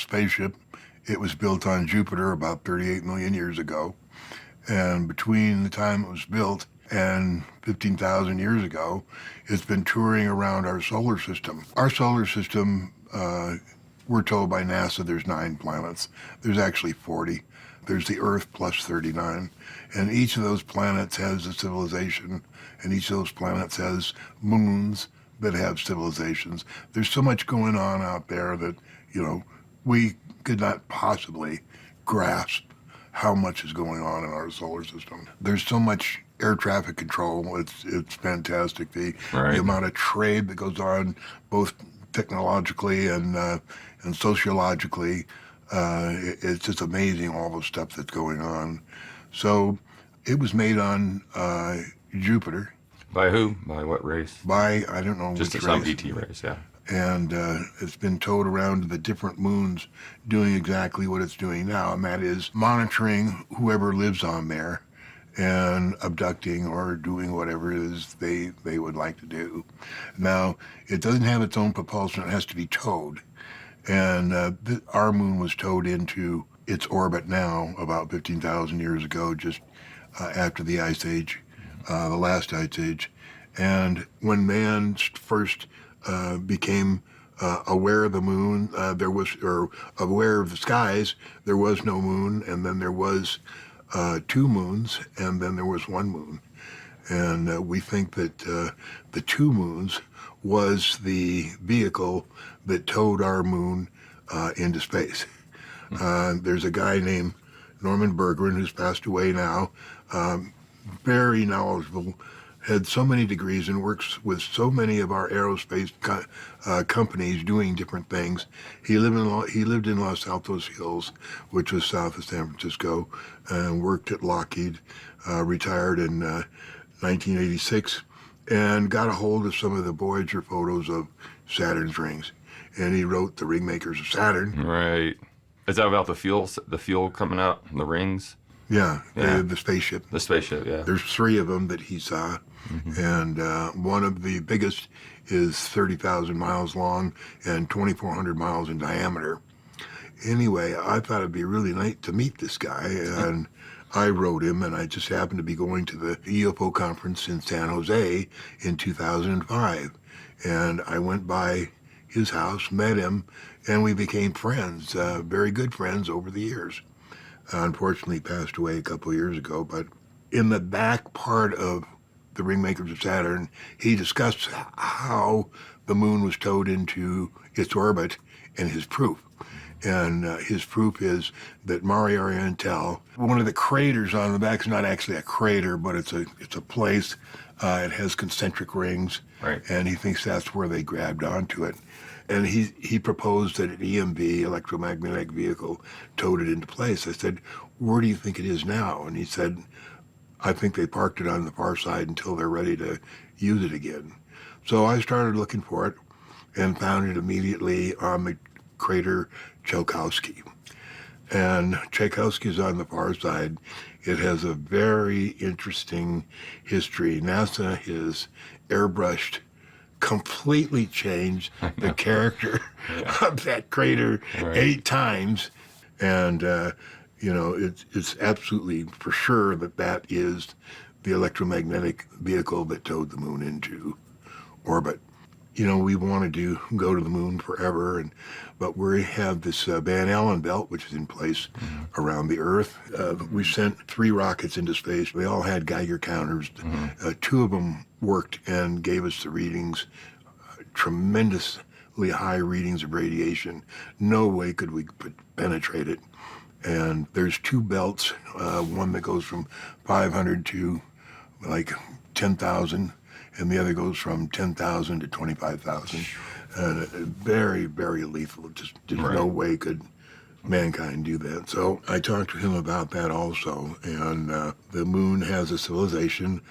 spaceship. It was built on Jupiter about 38 million years ago. And between the time it was built and 15,000 years ago, it's been touring around our solar system. Our solar system, we're told by NASA there's 9 planets. There's actually 40. There's the Earth plus 39. And each of those planets has a civilization, and each of those planets has moons that have civilizations. There's so much going on out there that, we could not possibly grasp how much is going on in our solar system. There's so much air traffic control. It's fantastic. The amount of trade that goes on, both technologically and sociologically, it's just amazing, all the stuff that's going on. So it was made on Jupiter. By who? By what race? By, I don't know just which some race. ET race, yeah. And it's been towed around to the different moons doing exactly what it's doing now, and that is monitoring whoever lives on there and abducting or doing whatever it is they would like to do. Now, it doesn't have its own propulsion. It has to be towed. And our moon was towed into its orbit now about 15,000 years ago, just after the Ice Age, the last Ice Age. And when man first became aware of the moon, or aware of the skies, there was no moon, and then there was 2 moons, and then there was 1 moon. And we think that the 2 moons was the vehicle that towed our moon into space. There's a guy named Norman Berggren who's passed away now, very knowledgeable, had so many degrees and works with so many of our aerospace companies doing different things. He lived in Los Altos Hills, which was south of San Francisco, and worked at Lockheed, retired in 1986, and got a hold of some of the Voyager photos of Saturn's rings. And he wrote The Ringmakers of Saturn. Right. Is that about the fuel coming out in the rings? Yeah. The spaceship. The spaceship, yeah. There's 3 of them that he saw. Mm-hmm. And one of the biggest is 30,000 miles long and 2,400 miles in diameter. Anyway, I thought it'd be really nice to meet this guy, and I wrote him, and I just happened to be going to the UFO conference in San Jose in 2005. And I went by his house, met him, and we became friends, very good friends over the years. Unfortunately, he passed away a couple of years ago, but in the back part of The Ringmakers of Saturn, he discussed how the moon was towed into its orbit and his proof. And his proof is that Mare Orientale, one of the craters on the back, is not actually a crater, but it's a place. It has concentric rings, right. And he thinks that's where they grabbed onto it. And he proposed that an EMV, electromagnetic vehicle, towed it into place. I said, where do you think it is now? And he said, I think they parked it on the far side until they're ready to use it again. So I started looking for it and found it immediately on the crater Tsiolkovsky. And Tsiolkovsky is on the far side. It has a very interesting history. NASA has airbrushed, completely changed the character of that crater 8 times. And, it's absolutely for sure that is the electromagnetic vehicle that towed the moon into orbit. We wanted to go to the moon forever, but we have this Van Allen belt, which is in place around the Earth. We sent 3 rockets into space. They all had Geiger counters. 2 of them worked and gave us the readings, tremendously high readings of radiation. No way could we penetrate it. And there's 2 belts, one that goes from 500 to like 10,000. And the other goes from 10,000 to 25,000. Very, very lethal. Just no way could mankind do that. So I talked to him about that also. And the moon has a civilization.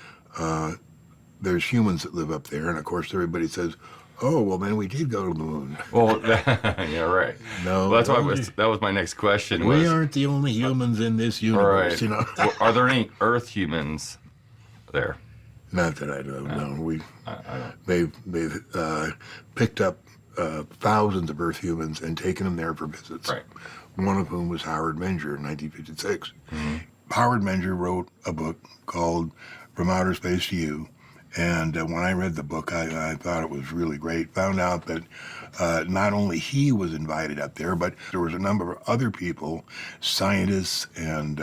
There's humans that live up there. And of course, everybody says, oh, well, then we did go to the moon. Well, yeah, right. No. Well, that was my next question. We aren't the only humans in this universe, Well, are there any Earth humans there? Not that I don't know. I don't. They've picked up thousands of Earth humans and taken them there for visits. Right. One of whom was Howard Menger in 1956. Howard Menger wrote a book called From Outer Space to You. And when I read the book, I thought it was really great. Found out that not only he was invited up there, but there was a number of other people, scientists and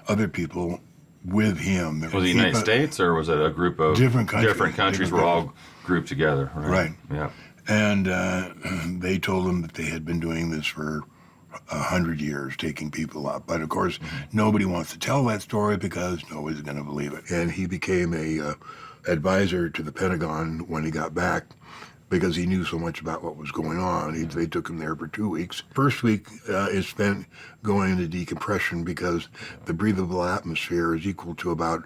other people with him. Was it the United States, or was it a group of different countries? Different countries were all grouped together, right? Right. Yeah. And they told him that they had been doing this for 100 years, taking people up. But of course, nobody wants to tell that story because nobody's going to believe it. And he became a advisor to the Pentagon when he got back because he knew so much about what was going on. They took him there for 2 weeks. First week is spent going into decompression because the breathable atmosphere is equal to about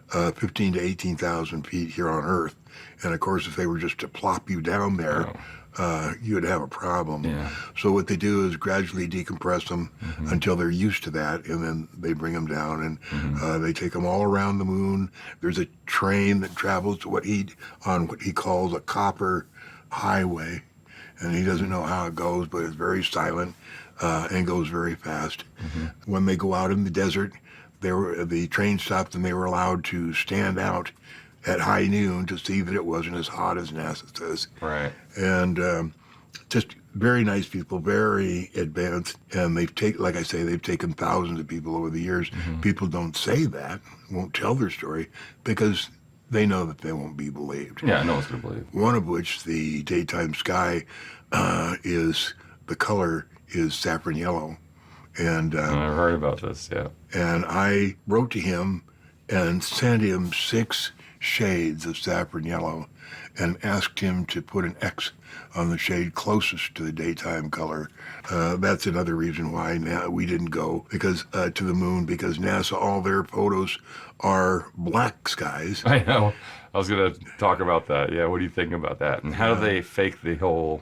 15 to 18,000 feet here on Earth. And of course, if they were just to plop you down there, you would have a problem. Yeah. So what they do is gradually decompress them until they're used to that, and then they bring them down, and they take them all around the moon. There's a train that travels to what he calls a copper highway, and he doesn't know how it goes, but it's very silent and goes very fast. When they go out in the desert, the train stopped, and they were allowed to stand out at high noon to see that it wasn't as hot as NASA says. Right. And just very nice people, very advanced, and like I say, they've taken thousands of people over the years. People don't say that, won't tell their story, because they know that they won't be believed. Yeah, no one's going to believe. One of which, the daytime sky, the color is saffron yellow. And I've heard about this, yeah. And I wrote to him and sent him 6 shades of saffron yellow and asked him to put an X on the shade closest to the daytime color. That's another reason why we didn't go to the moon, because NASA, all their photos are black skies. I know. I was going to talk about that. Yeah, what do you think about that? And how do they fake the whole...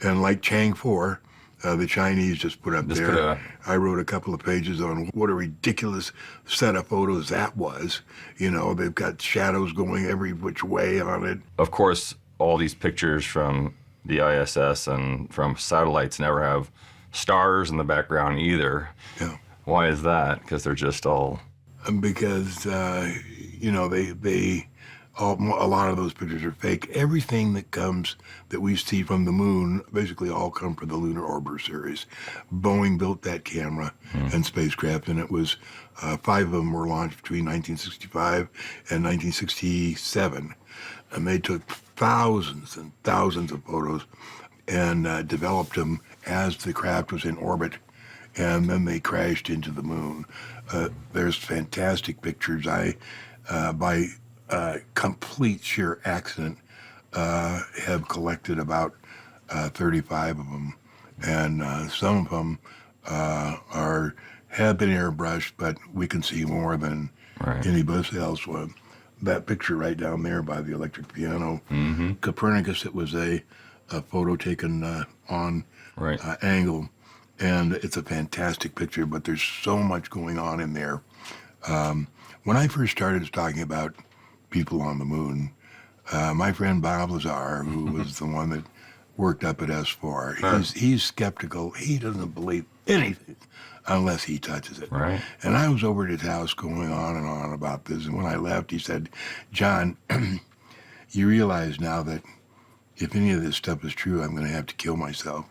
And like Chang 4, the Chinese just put up there. I wrote a couple of pages on what a ridiculous set of photos that was. You know, they've got shadows going every which way on it. Of course, all these pictures from the ISS and from satellites never have stars in the background either. Yeah. Why is that? Because they're just all... Because, you know, a lot of those pictures are fake. Everything that we see from the moon basically all come from the Lunar Orbiter series. Boeing built that camera and spacecraft, and it was 5 of them were launched between 1965 and 1967. And they took thousands and thousands of photos and developed them as the craft was in orbit, and then they crashed into the moon. There's fantastic pictures. By complete sheer accident, have collected about 35 of them, and some of them have been airbrushed, but we can see more than anybody else would. That picture right down there by the electric piano, Copernicus, it was a photo taken on angle, and it's a fantastic picture, but there's so much going on in there. When I first started talking about people on the moon, my friend Bob Lazar, who was the one that worked up at S4, he's skeptical. He doesn't believe anything unless he touches it. Right. And I was over at his house going on and on about this, and when I left, he said, "John, you realize now that if any of this stuff is true, I'm going to have to kill myself."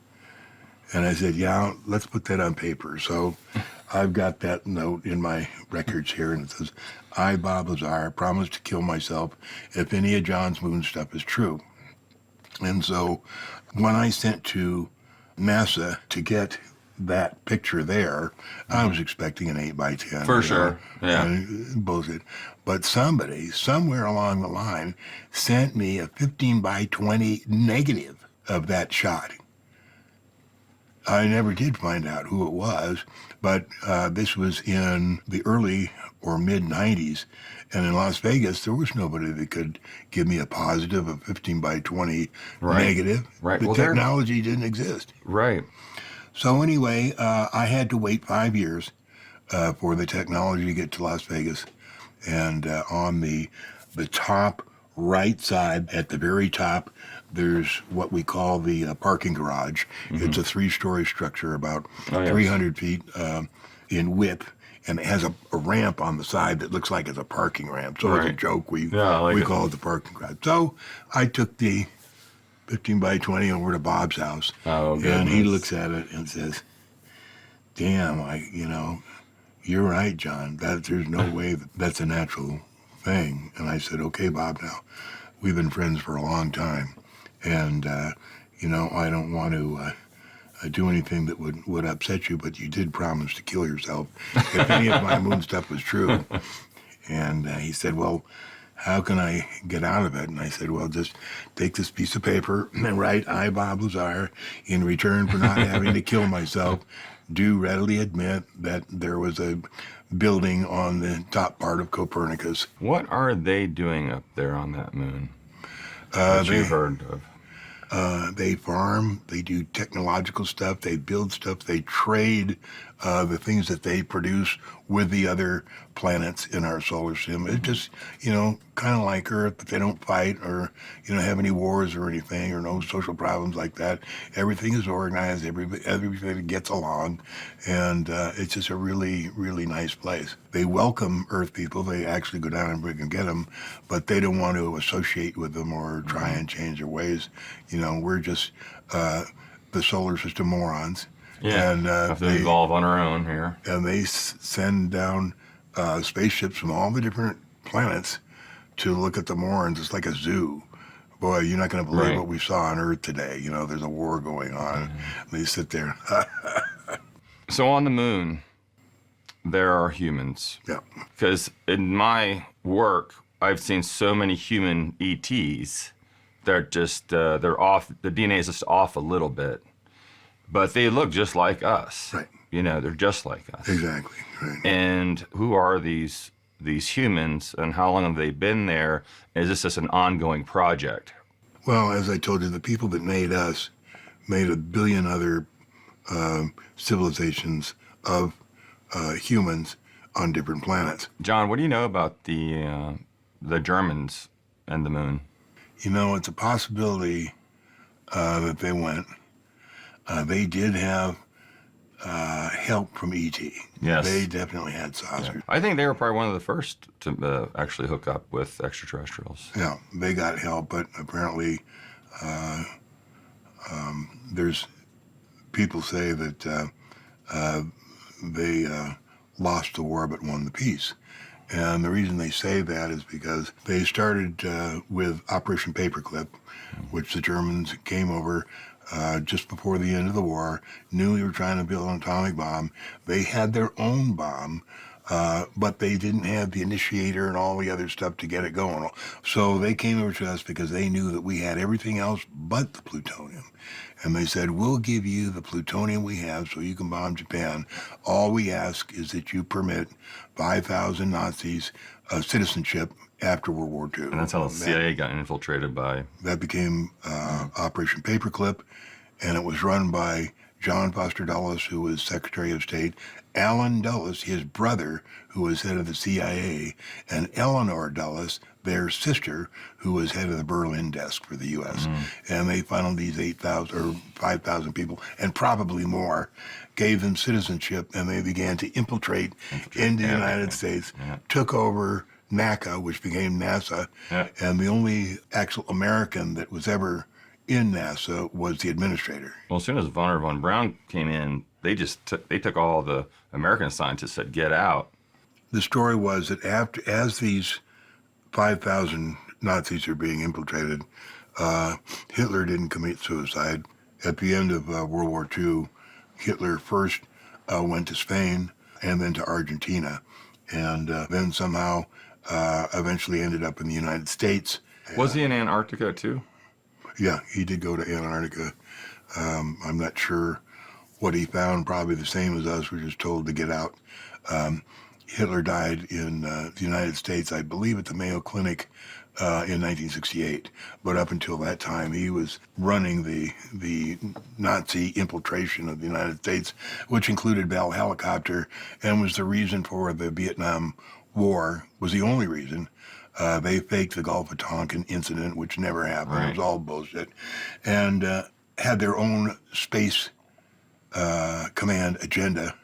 And I said, "Yeah, let's put that on paper." So I've got that note in my records here, and it says, "I, Bob Lazar, promise to kill myself if any of John's moon stuff is true." And so when I sent to NASA to get that picture there, I was expecting an 8x10. For sure, yeah. Bullshit. But somebody, somewhere along the line, sent me a 15x20 negative of that shot. I never did find out who it was, but this was in the early or mid-90s, and in Las Vegas, there was nobody that could give me a positive of 15x20 negative. Right. The technology didn't exist. Right. So anyway, I had to wait 5 years for the technology to get to Las Vegas, and on the top right side at the very top, there's what we call the parking garage. It's a 3-story structure, about Oh, yes. 300 feet in width, and it has a ramp on the side that looks like it's a parking ramp. So as a Right. joke, we Yeah, I like we it. call it the parking garage. So I took the 15 by 20 over to Bob's house, Oh, and he goodness. looks at it and says, "Damn, you're right, John. There's no way that's a natural thing." And I said, "Okay, Bob, now we've been friends for a long time, and I don't want to do anything that would upset you, but you did promise to kill yourself if any of my moon stuff was true." And he said, "Well, how can I get out of it?" And I said, "Well, just take this piece of paper and write, 'I, Bob Lazar, in return for not having to kill myself, do readily admit that there was a building on the top part of Copernicus.'" What are they doing up there on that moon that They you've heard of? They farm, they do technological stuff, they build stuff, they trade the things that they produce with the other planets in our solar system. It's just, kind of like Earth, but they don't fight or, have any wars or anything or no social problems like that. Everything is organized, everybody gets along, and it's just a really, really nice place. They welcome Earth people. They actually go down and get them, but they don't want to associate with them or try and change their ways. We're just the solar system morons. Yeah, And have to evolve on our own here. they send down spaceships from all the different planets to look at the morons. It's like a zoo. Boy, you're not going to believe Right. what we saw on Earth today. There's a war going on. They sit there. So on the moon, there are humans. Yeah. Because in my work, I've seen so many human ETs. They're just, they're off, the DNA is just off a little bit. But they look just like us. Right. They're just like us. Exactly. Right. And who are these humans, and how long have they been there? Is this just an ongoing project? Well, as I told you, the people that made us made a billion other civilizations of humans on different planets. John, what do you know about the Germans and the moon? It's a possibility that they went. They did have help from ET. Yes. They definitely had saucers. I think they were probably one of the first to actually hook up with extraterrestrials. Yeah, they got help, but apparently there's people say that they lost the war but won the peace. And the reason they say that is because they started with Operation Paperclip, which the Germans came over just before the end of the war, knew we were trying to build an atomic bomb. They had their own bomb, but they didn't have the initiator and all the other stuff to get it going. So they came over to us because they knew that we had everything else but the plutonium. And they said, "We'll give you the plutonium we have so you can bomb Japan. All we ask is that you permit 5,000 Nazis citizenship after World War II." And that's how the CIA got infiltrated by... That became Operation Paperclip, and it was run by John Foster Dulles, who was Secretary of State, Allen Dulles, his brother, who was head of the CIA, and Eleanor Dulles, their sister, who was head of the Berlin desk for the U.S. And they funneled these 8,000 or 5,000 people, and probably more, gave them citizenship, and they began to infiltrate into the United States, took over NACA, which became NASA, and the only actual American that was ever in NASA was the administrator. Well, as soon as Wernher von Braun came in, they took all the American scientists that get out. The story was that as these 5,000 Nazis are being infiltrated, Hitler didn't commit suicide. At the end of World War II, Hitler first went to Spain and then to Argentina, and then somehow eventually ended up in the United States. Was he in Antarctica too? Yeah, he did go to Antarctica. I'm not sure what he found, probably the same as us. We're just told to get out. Hitler died in the United States, I believe at the Mayo Clinic in 1968. But up until that time, he was running the Nazi infiltration of the United States, which included Bell Helicopter, and was the reason for the Vietnam War, was the only reason They faked the Gulf of Tonkin incident, which never happened. It Right. was all bullshit. And had their own space command agenda,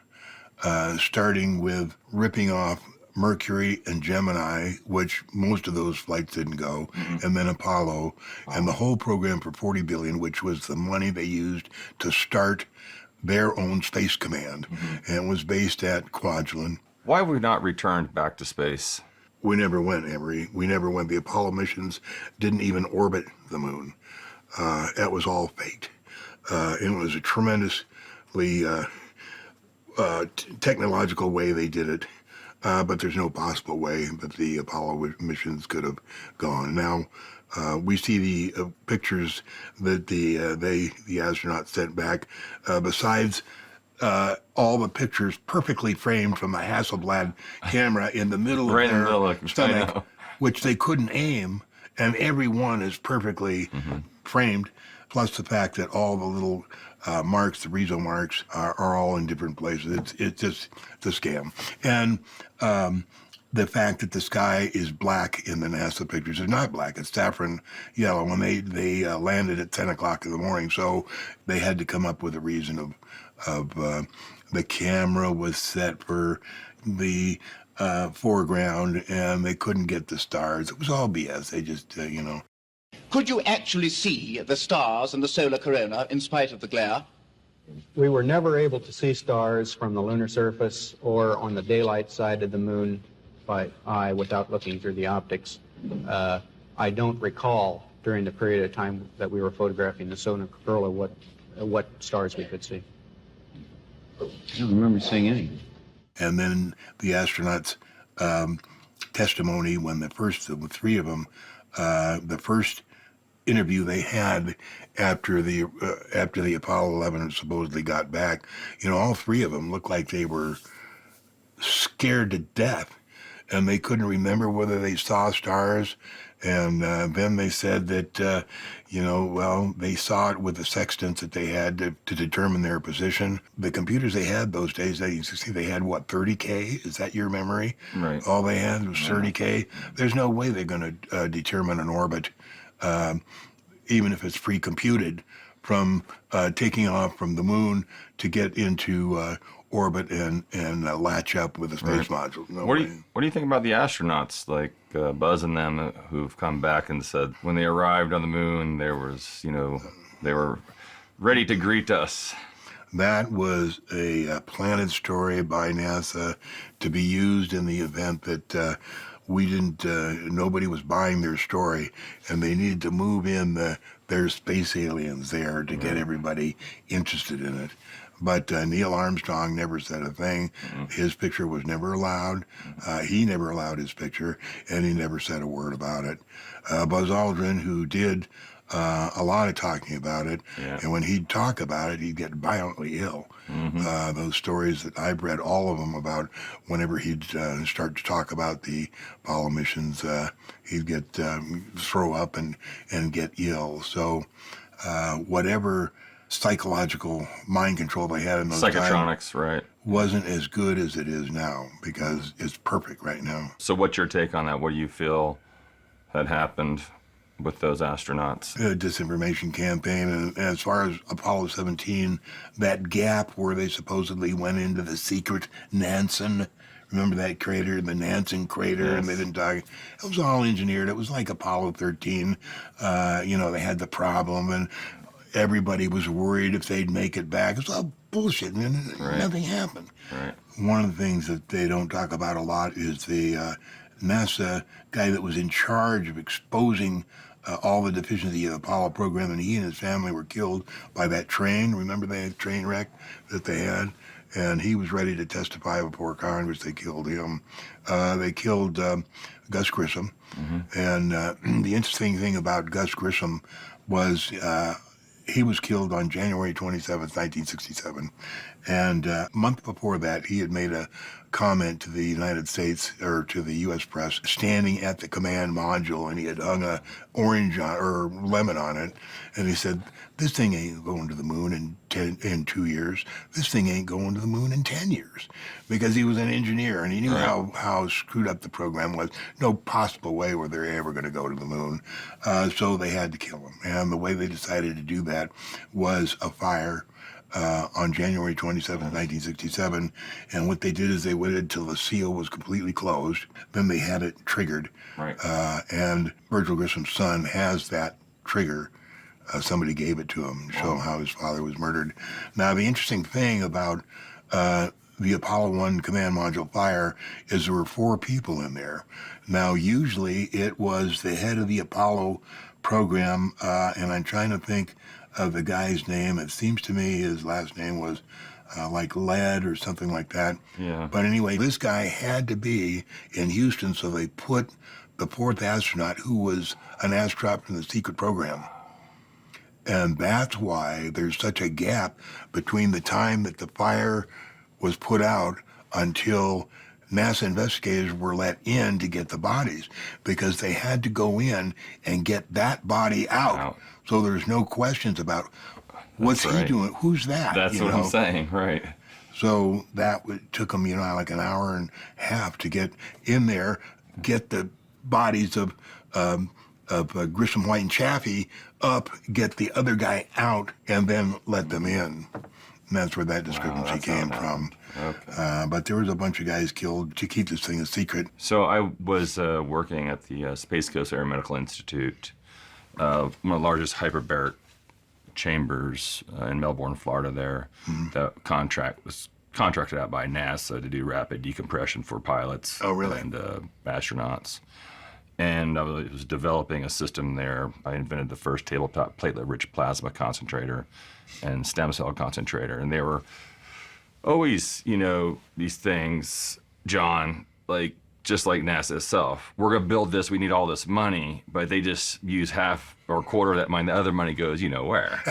starting with ripping off Mercury and Gemini, which most of those flights didn't go, and then Apollo, and the whole program for $40 billion, which was the money they used to start their own space command, and it was based at Kwajalein. Why have we not returned back to space? We never went, Emery. We never went. The Apollo missions didn't even orbit the moon. That was all faked. It was a tremendously technological way they did it, but there's no possible way that the Apollo missions could have gone. Now, we see the pictures that the astronauts sent back. Besides all the pictures perfectly framed from the Hasselblad camera in the middle Right of in the their middle of- I stomach, know. which they couldn't aim, and every one is perfectly framed. Plus the fact that all the little marks, the Rizzo marks, are all in different places. It's just a scam. And the fact that the sky is black in the NASA pictures is not black. It's saffron yellow. And they landed at 10 o'clock in the morning, so they had to come up with a reason of the camera was set for the foreground, and they couldn't get the stars. It was all BS. They just, Could you actually see the stars and the solar corona in spite of the glare? We were never able to see stars from the lunar surface or on the daylight side of the moon by eye without looking through the optics. I don't recall during the period of time that we were photographing the solar corona what stars we could see. I don't remember seeing any. And then the astronauts' testimony when the three of them, the first interview they had after the Apollo 11 supposedly got back, all three of them looked like they were scared to death, and they couldn't remember whether they saw stars. And then they said that, they saw it with the sextants that they had to determine their position. The computers they had those days, they had, 30K? Is that your memory? Right. All they had was 30K. There's no way they're going to determine an orbit, even if it's pre-computed, from taking off from the moon to get into orbit and latch up with a space module. No What do way. you think about the astronauts, like Buzz and them, who've come back and said when they arrived on the moon, there was, they were ready to greet us? That was a planted story by NASA to be used in the event that nobody was buying their story, and they needed to move in their space aliens there to get everybody interested in it. But Neil Armstrong never said a thing. His picture was never allowed. He never allowed his picture, and he never said a word about it. Buzz Aldrin, who did a lot of talking about it, and when he'd talk about it, he'd get violently ill. Those stories that I've read, all of them, about whenever he'd start to talk about the Apollo missions, he'd get throw up and get ill. So whatever psychological mind control they had in those times Psychotronics, right? wasn't as good as it is now, because it's perfect right now. So what's your take on that? What do you feel had happened with those astronauts? A disinformation campaign, and as far as Apollo 17, that gap where they supposedly went into the secret Nansen, remember that crater, the Nansen crater, and they didn't talk. It was all engineered. It was like Apollo 13. They had the problem, and everybody was worried if they'd make it back. It was all bullshit, and nothing happened. Right. One of the things that they don't talk about a lot is the NASA guy that was in charge of exposing all the deficiency of the Apollo program, and he and his family were killed by that train. Remember that train wreck that they had? And he was ready to testify before Congress. They killed him. They killed Gus Grissom. And the interesting thing about Gus Grissom was he was killed on January 27th, 1967. And a month before that, he had made a comment to the United States, or to the U.S. press, standing at the command module, and he had hung a orange or lemon on it. And he said, this thing ain't going to the moon in 2 years. This thing ain't going to the moon in 10 years, because he was an engineer and he knew how screwed up the program was. No possible way were they ever going to go to the moon. So they had to kill him. And the way they decided to do that was a fire on January 27, 1967. And what they did is they waited till the seal was completely closed. Then they had it triggered. Right. And Virgil Grissom's son has that trigger. Somebody gave it to him to show him how his father was murdered. Now, the interesting thing about the Apollo 1 command module fire is there were 4 people in there. Now, usually it was the head of the Apollo program, and I'm trying to think of the guy's name. It seems to me his last name was like Lead or something like that. Yeah. But anyway, this guy had to be in Houston, so they put the 4th astronaut, who was an astronaut from the secret program. And that's why there's such a gap between the time that the fire was put out until NASA investigators were let in to get the bodies, because they had to go in and get that body out. So there's no questions about what's he doing, who's that? That's what I'm saying, right. So that took them, like an hour and a half to get in there, get the bodies of Grissom, White, and Chaffee up, get the other guy out, and then let them in. And that's where that discrepancy came from. Okay. But there was a bunch of guys killed to keep this thing a secret. So I was working at the Space Coast Aeromedical Institute, one of the largest hyperbaric chambers in Melbourne, Florida there. The contract was contracted out by NASA to do rapid decompression for pilots. Oh, really? And astronauts. And I was developing a system there. I invented the first tabletop platelet-rich plasma concentrator and stem cell concentrator. And they were always, these things, John, just like NASA itself. We're going to build this. We need all this money. But they just use half or a quarter of that money. The other money goes, where.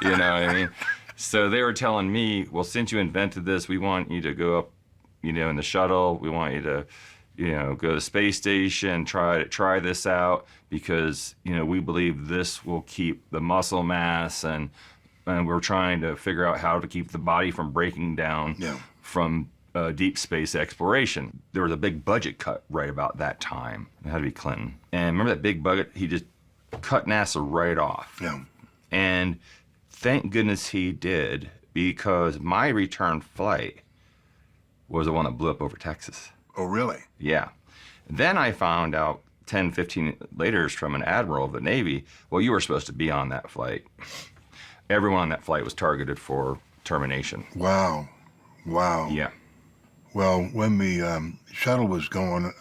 You know what I mean? So they were telling me, well, since you invented this, we want you to go up, in the shuttle. We want you to go to the space station, try this out, because, we believe this will keep the muscle mass, and we're trying to figure out how to keep the body from breaking down from deep space exploration. There was a big budget cut right about that time. It had to be Clinton. And remember that big budget? He just cut NASA right off. Yeah. And thank goodness he did, because my return flight was the one that blew up over Texas. Oh, really? Yeah. Then I found out 10, 15 later from an admiral of the Navy, well, you were supposed to be on that flight. Everyone on that flight was targeted for termination. Wow. Yeah. Well, when the shuttle was going,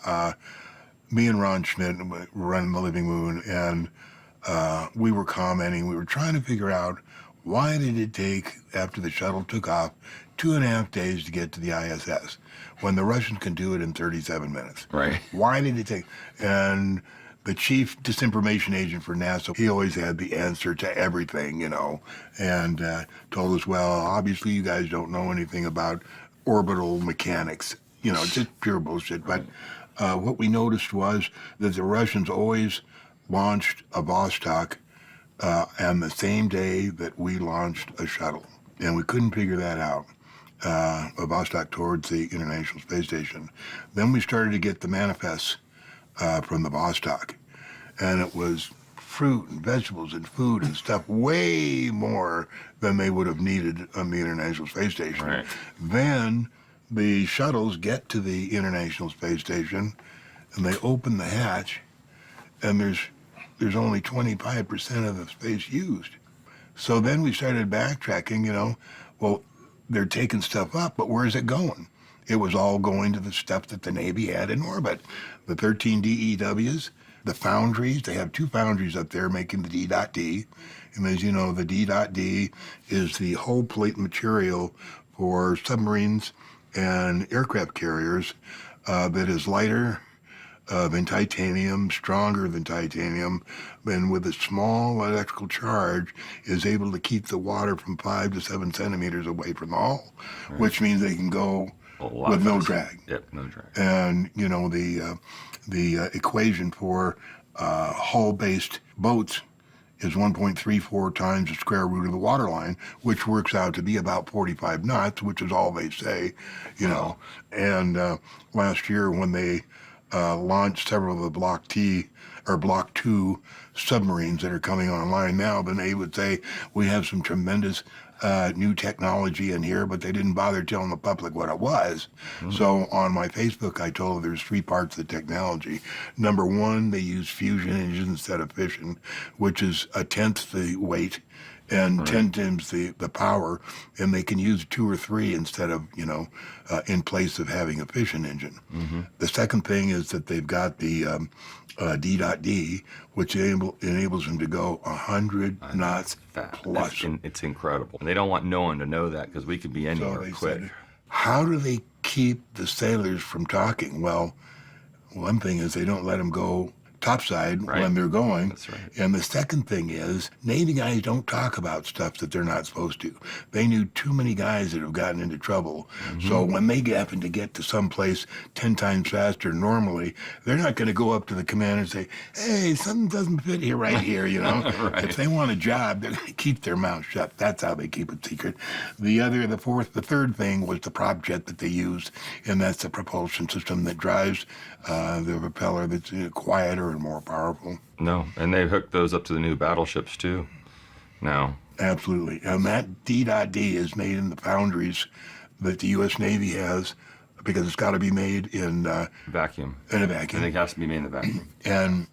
me and Ron Schmidt were running the Living Moon, and we were commenting. We were trying to figure out, why did it take, after the shuttle took off, 2.5 days to get to the ISS, when the Russians can do it in 37 minutes? Right. Why did it take? And the chief disinformation agent for NASA, he always had the answer to everything, and told us, well, obviously you guys don't know anything about orbital mechanics. It's just pure bullshit. But what we noticed was that the Russians always launched a Vostok on the same day that we launched a shuttle. And we couldn't figure that out. A Vostok towards the International Space Station. Then we started to get the manifests from the Vostok. And it was fruit and vegetables and food and stuff way more than they would have needed on the International Space Station. Right. Then the shuttles get to the International Space Station, and they open the hatch, and there's only 25% of the space used. So then we started backtracking, well, they're taking stuff up, but where's it going? It was all going to the stuff that the Navy had in orbit. The 13 DEWs, the foundries, they have 2 foundries up there making the D.D. And as you know, the D.D is the hull plate material for submarines and aircraft carriers that is lighter than titanium, stronger than titanium, and with a small electrical charge is able to keep the water from 5 to 7 centimeters away from the hull, which means they can go with no drag. Yep, no drag. And, the equation for hull-based boats is 1.34 times the square root of the water line, which works out to be about 45 knots, which is all they say, you know. And last year when they launched several of the Block T or Block 2 submarines that are coming online now, then they would say, we have some tremendous new technology in here, but they didn't bother telling the public what it was. So on my Facebook, I told them there's 3 parts of the technology. Number 1, they use fusion engines instead of fission, which is 1/10 the weight and 10 times the power, and they can use 2 or 3 instead of, in place of having a fission engine. The second thing is that they've got the D.D, which enables them to go 100 knots plus. It's incredible. And they don't want no one to know that because we could be So anywhere they quick. said, how do they keep the sailors from talking? Well, one thing is they don't let them go topside when they're going. That's right. And the second thing is Navy guys don't talk about stuff that they're not supposed to. They knew too many guys that have gotten into trouble. So when they happen to get to some place 10 times faster normally, they're not going to go up to the commander and say, hey, something doesn't fit here right here, you know. If they want a job, they're going to keep their mouth shut. That's how they keep it secret. The third thing was the prop jet that they used, and that's the propulsion system that drives the propeller that's quieter and more powerful. No, and they've hooked those up to the new battleships too. Now. Absolutely. And that D.D is made in the foundries that the U.S. Navy has because it's got to be made in Vacuum. a I vacuum. think it has to be made in the vacuum. And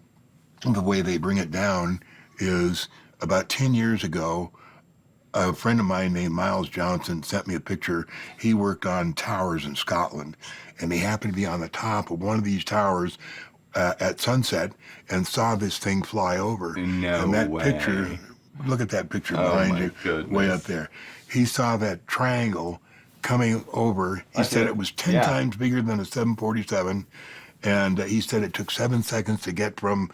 the way they bring it down is about 10 years ago, a friend of mine named Miles Johnson sent me a picture. He worked on towers in Scotland, and he happened to be on the top of one of these towers at sunset and saw this thing fly over. No and that way. picture, look at that picture Oh, behind my you, goodness. way up there. He saw that triangle coming over. He said it was 10 Yeah. times bigger than a 747, and he said it took 7 seconds to get from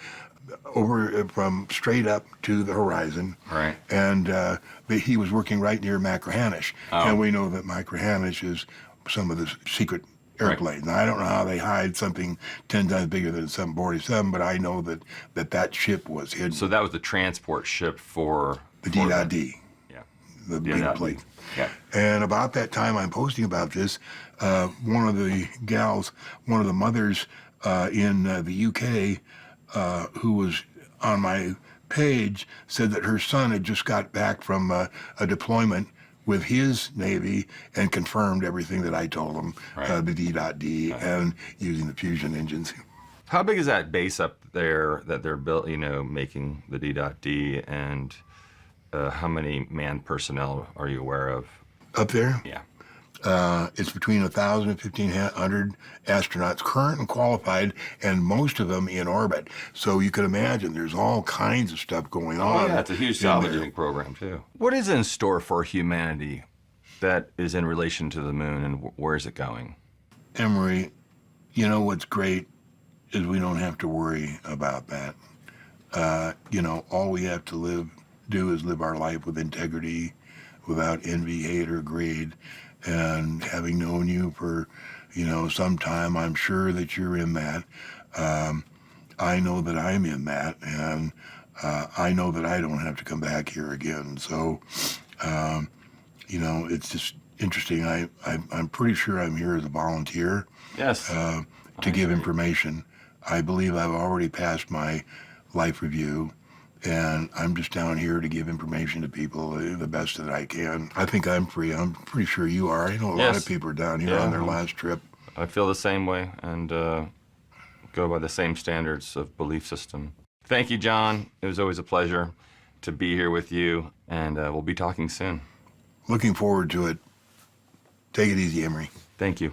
straight up to the horizon. Right. And he was working right near Machrihanish. Oh. And we know that Machrihanish is some of the secret airplanes. Now, I don't know how they hide something 10 times bigger than a 747, but I know that ship was hidden. So that was the transport ship for the for D.D, Yeah. the Yeah, big that- plate. Yeah. And about that time I'm posting about this, one of the mothers in the UK who was on my page said that her son had just got back from a deployment with his Navy and confirmed everything that I told him, Right. the D.D and using the fusion engines. How big is that base up there that they're built, making the D.D, and how many manned personnel are you aware of? Up there, Yeah. it's between 1,000 and 1,500 astronauts, current and qualified, and most of them in orbit. So you can imagine there's all kinds of stuff going on. Oh, yeah, it's a huge in there. salvaging program, too. What is in store for humanity that is in relation to the moon, and where is it going? Emery, what's great is we don't have to worry about that. All we have to do is live our life with integrity, without envy, hate, or greed. And having known you for, some time, I'm sure that you're in that. I know that I'm in that, and I know that I don't have to come back here again. So, it's just interesting. I'm pretty sure I'm here as a volunteer. Yes. To give information. I believe I've already passed my life review, and I'm just down here to give information to people the best that I can. I think I'm free. I'm pretty sure you are. I know a lot Yes. of people are down here Yeah. on their last trip. I feel the same way and go by the same standards of belief system. Thank you, John. It was always a pleasure to be here with you, and we'll be talking soon. Looking forward to it. Take it easy, Emery. Thank you.